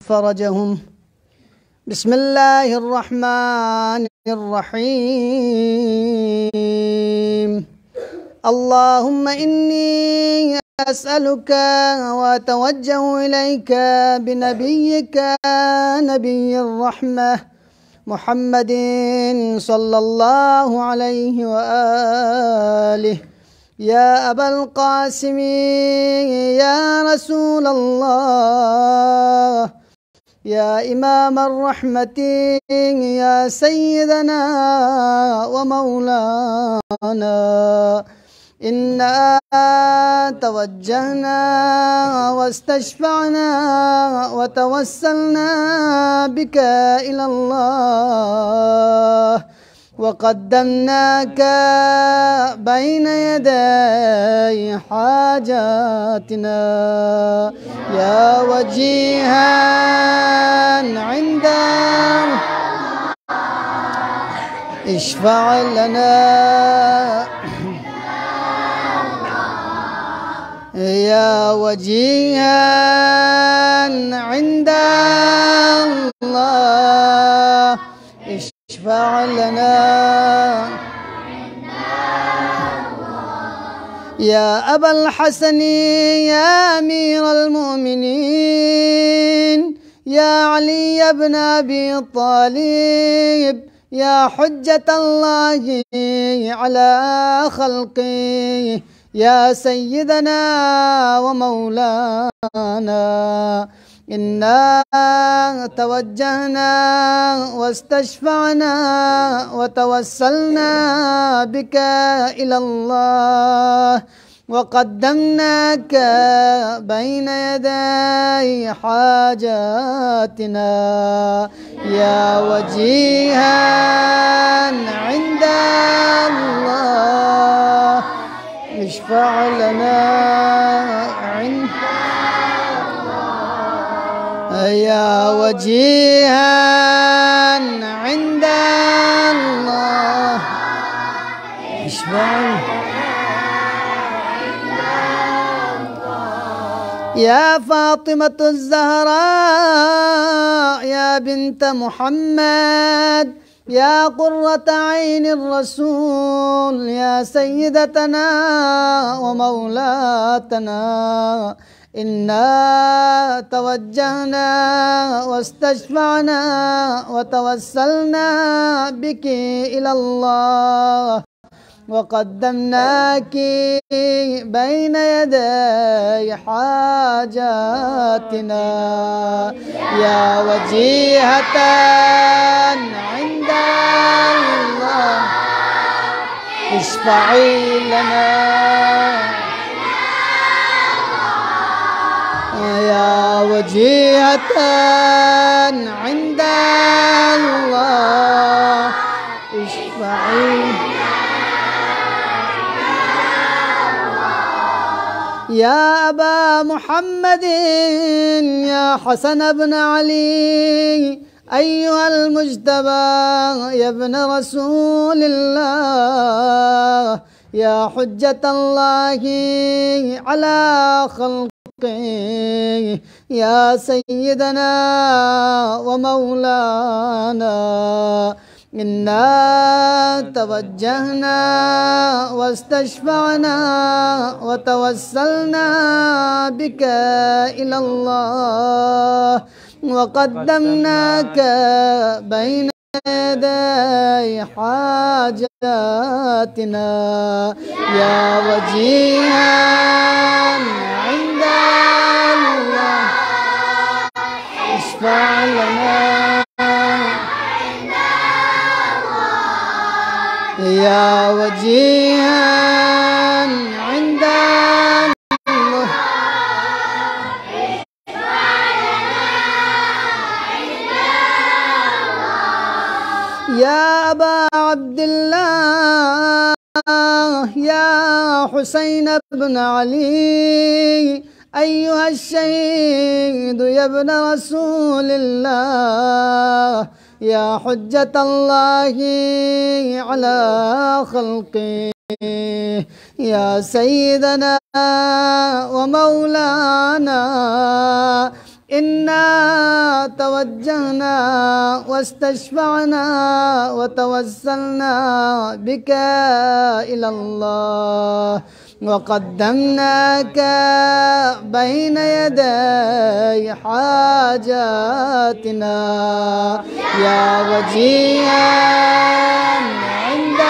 فرجهم. بسم الله الرحمن الرحيم. اللهم إني أسألك وأتوجه إليك بنبيك نبي الرحمة محمد صلى الله عليه وآله. يا أبا القاسم يا رسول الله، يا إمام الرحمة يا سيدنا ومولانا، إنا توجهنا واستشفعنا وتوسلنا بك إلى الله، وقدمناك بين يدي حاجاتنا يا وجيها عند اشفع لنا يا وجيها عند الله، اشفع لنا يا أبا الحسن يا أمير المؤمنين، يا علي بن أبي طالب، يا حجة الله على خلقه، يا سيدنا ومولانا، إنا توجهنا واستشفعنا وتوسلنا بك إلى الله، وقدمناك بين يدي حاجاتنا يا وجيها عند الله، اشفع لنا عند يا وجيها عند الله، اشفع يا فاطمة الزهراء يا بنت محمد، يا قرة عين الرسول، يا سيدتنا ومولاتنا، إنا توجهنا واستشفعنا وتوسلنا بك إلى الله، وقدمناك بين يدي حاجاتنا يا وجيهة عند الله، اشفعي لنا يا وجيهة عند الله، اشفعي يا أبا محمد يا حسن بن علي، أيها المجتبى يا ابن رسول الله، يا حجة الله على خلقه، يا سيدنا ومولانا، إنا توجهنا واستشفعنا وتوسلنا بك إلى الله، وقدمناك بين يدي حاجاتنا يا وجيها عند الله، اشفع لنا يا وجيها عند الله، يا أبا عبد الله يا حسين بن علي، أيها الشهيد يا ابن رسول الله، يا حجة الله على خلقه، يا سيدنا ومولانا، إنا توجهنا واستشفعنا وتوسلنا بك إلى الله وقدمناك بين يدي حاجاتنا يا وجيها عند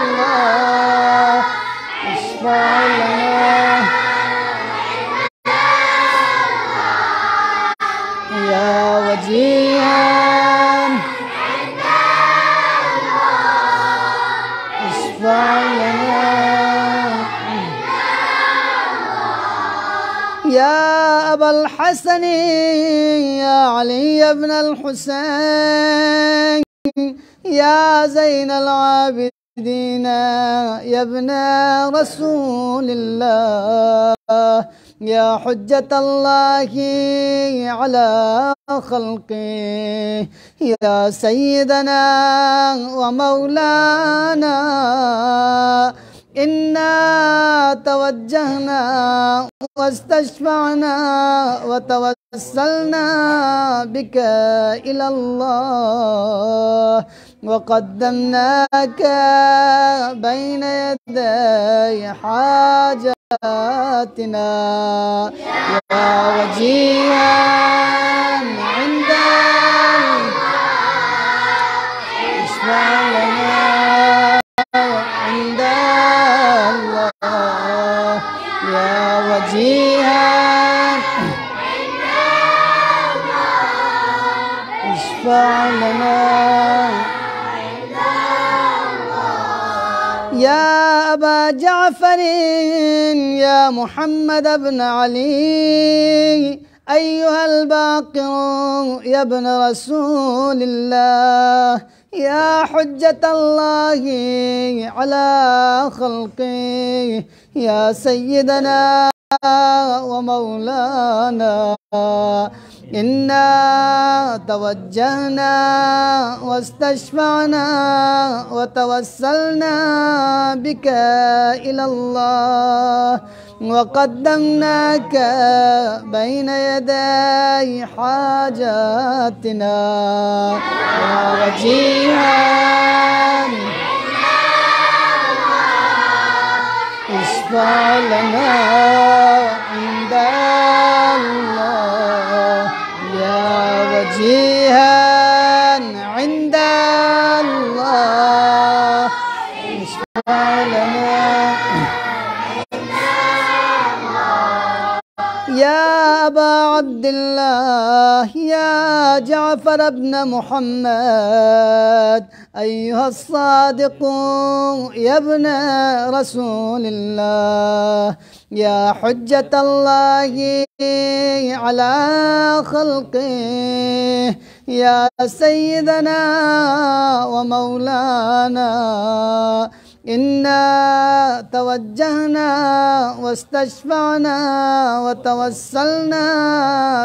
الله اشفع لنا يا وجيها اشفع لنا يا أبا الحسن يا علي بن الحسين يا زين العابدين يا ابن رسول الله يا حجة الله على خلقه يا سيدنا ومولانا إنا توجهنا واستشفعنا وتوسلنا بك إلى الله وقدمناك بين يدي حاجاتنا يا وجيها عند اشفع لنا عند الله يا وجيها اشفع لنا يا أبا جعفر يا محمد بن علي أيها الباقر يا ابن رسول الله يا حجة الله على خلقه يا سيدنا ومولانا إنا توجهنا واستشفعنا وتوسلنا بك إلى الله وقدمناك بين يدي حاجاتنا يا وجيها اشفع لنا عند الله يا وجيها عند الله اشفع لنا يا أبا عبد الله يا جعفر بن محمد أيها الصادق يا ابن رسول الله يا حجة الله على خلقه يا سيدنا ومولانا إنا توجهنا واستشفعنا وتوسلنا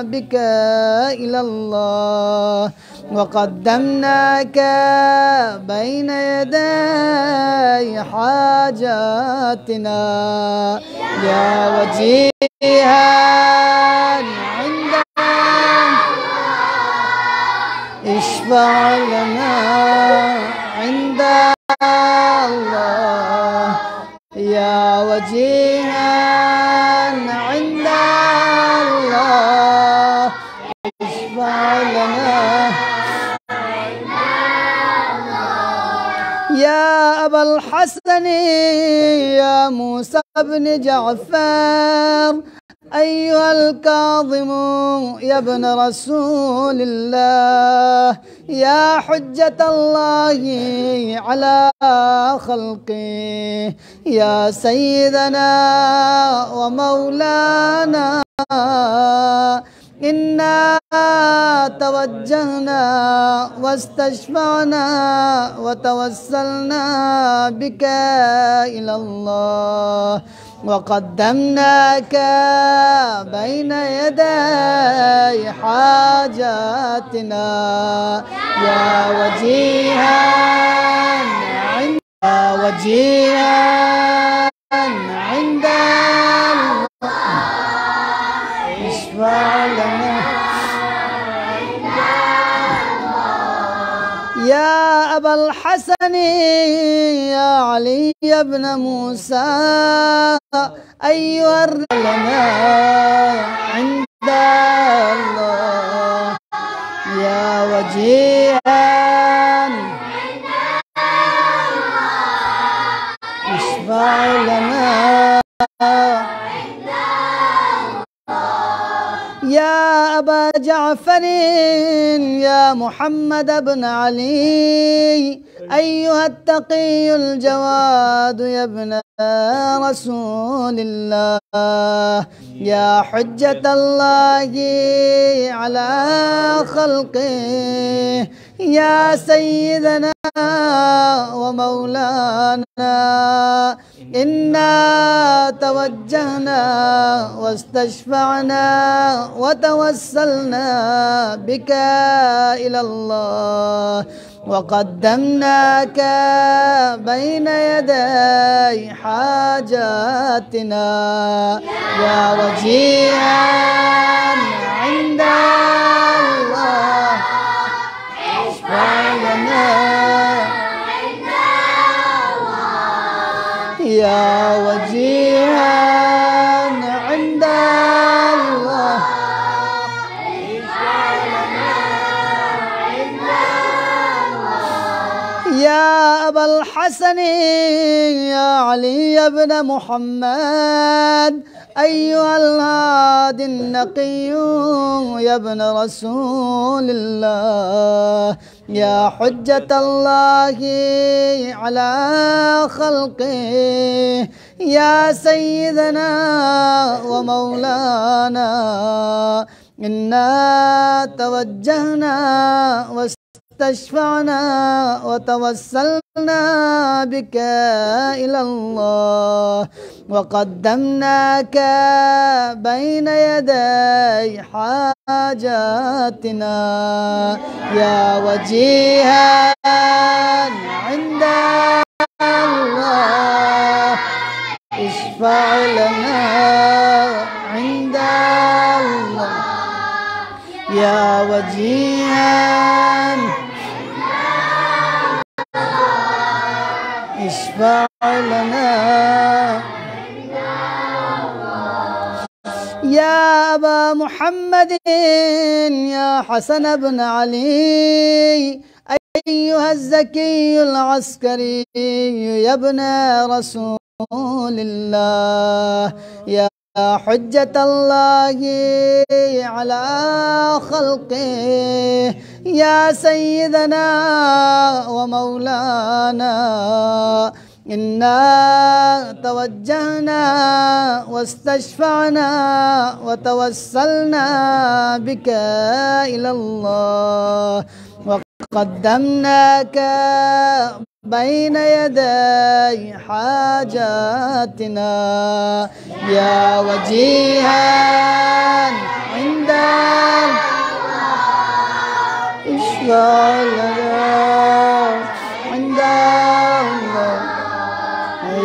بك إلى الله وقدمناك بين يدي حاجاتنا يا وجيها عند اشفع لنا عند الله يا وجيها عند الله اشفع لنا يا أبا الحسن يا موسى بن جعفر أيها الكاظم يا ابن رسول الله يا حجة الله على خلقه يا سيدنا ومولانا إنا توجهنا واستشفعنا وتوسلنا بك إلى الله وقدمناك بين يدي حاجاتنا يا وجيها عند عند الله اشفع لنا يا أبا الحسن يا علي بن موسى أيها لنا عند الله يا وجيها اشفع لنا يا أبا جعفر يا محمد بن علي أيها التقي الجواد يا ابن رسول الله يا حجة الله على خلقه يا سيدنا ومولانا إنا توجهنا واستشفعنا وتوسلنا بك إلى الله وقدمناك بين يدي حاجاتنا يا وجيها عند الله اشفع لنا يا وجيها عند الله يا أبا الحسن يا علي بن محمد أيها الهادي النقي يا ابن رسول الله يا حجة الله على خلقه يا سيدنا ومولانا إنا توجهنا واستشفعنا وتوسلنا بك إلى الله وقدمناك بين يدي حاجاتنا يا وجيها عند الله اشفع لنا عند الله يا وجيها اشفع لنا يا أبا محمد يا حسن بن علي أيها الزكي العسكري يا ابن رسول الله يا حجة الله على خلقه يا سيدنا ومولانا إنا توجهنا واستشفعنا وتوسلنا بك إلى الله وقدمناك بين يدي حاجاتنا يا وجيها عند اشفع لنا عند الله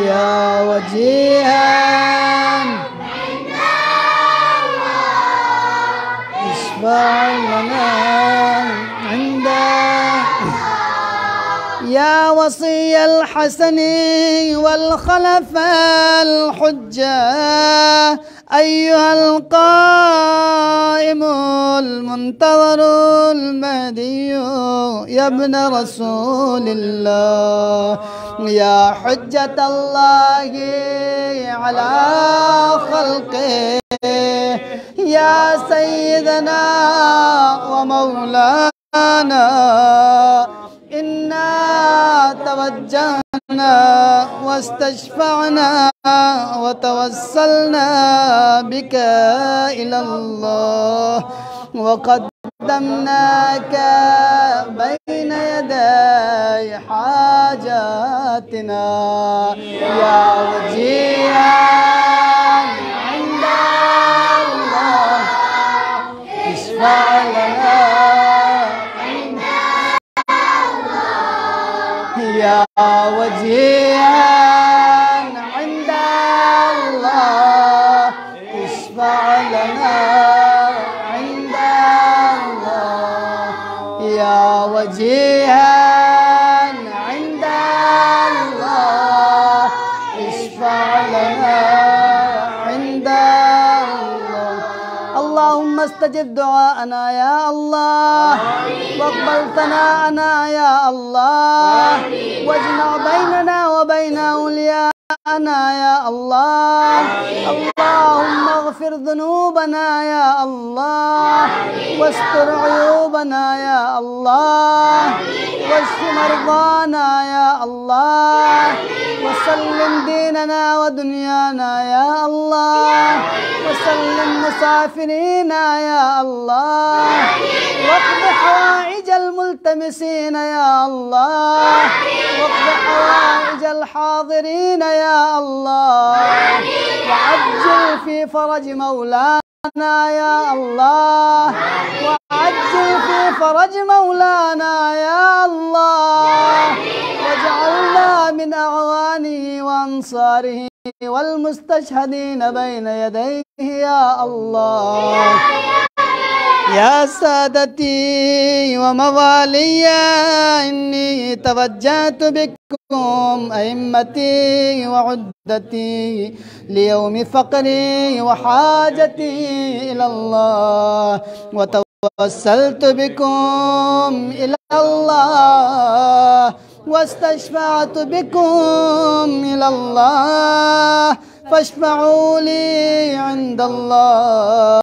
يا وجيها اشفع لنا عند يا وصي الحسن والخلفاء الحجة أيها القائم المنتظر المهدي يا ابن رسول الله يا حجة الله على خلقه يا سيدنا ومولانا إنا توجهنا واستشفعنا وتوسلنا بك إلى الله وقدمناك بين يدي حاجاتنا يا وجيها عند الله اشفع لنا يا وجيها عند الله اشفع لنا عند الله يا وجيها واستجب دعاءنا يا الله واقبل ثناءنا يا الله واجمع بيننا وبين أولياءنا يا الله اللهم اغفر ذنوبنا يا الله واستر عيوبنا يا الله واشف مرضانا يا الله وسلم ديننا ودنيانا يا الله وسلم مسافرينا يا الله واقض حوائج الملتمسين يا الله واقض حوائج الحاضرين يا الله وعجل في فرج مولانا يا الله وعجل في فرج مولانا يا الله واجعلنا من أعوانه وأنصاره والمستشهدين بين يديه يا الله يا سادتي وموالي إني توجهت بكم أئمتي وعدتي ليوم فقري وحاجتي إلى الله وتوسلت بكم إلى الله واستشفعت بكم إلى الله فاشفعوا لي عند الله